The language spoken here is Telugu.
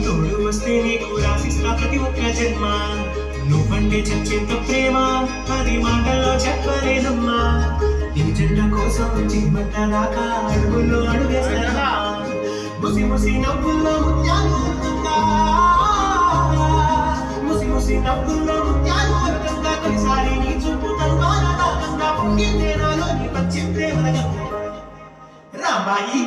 తోడు వస్తే నీకు రాసిస్తా ప్రతి ఒక్క జన్మ. నువ్వంటే చచ్చేంత ప్రేమ అది మాటల్లో చెప్పలేదమ్మా. నీ జెండ కోసం చిమ్మట దాకా అడుగుల్లో అడుగేస్తానమ్మా. ముసి ముసి నవ్వుల్లో ముత్యాలు అర్థంగా, ముసి ముసి నవ్వుల్లో ముత్యాలు అర్థంగా. కొన్నిసారి నీ చూపు తల్వారా దాకంగా పొంగిందే నాలో నీ పచ్చి ప్రేమల రాంబాయి.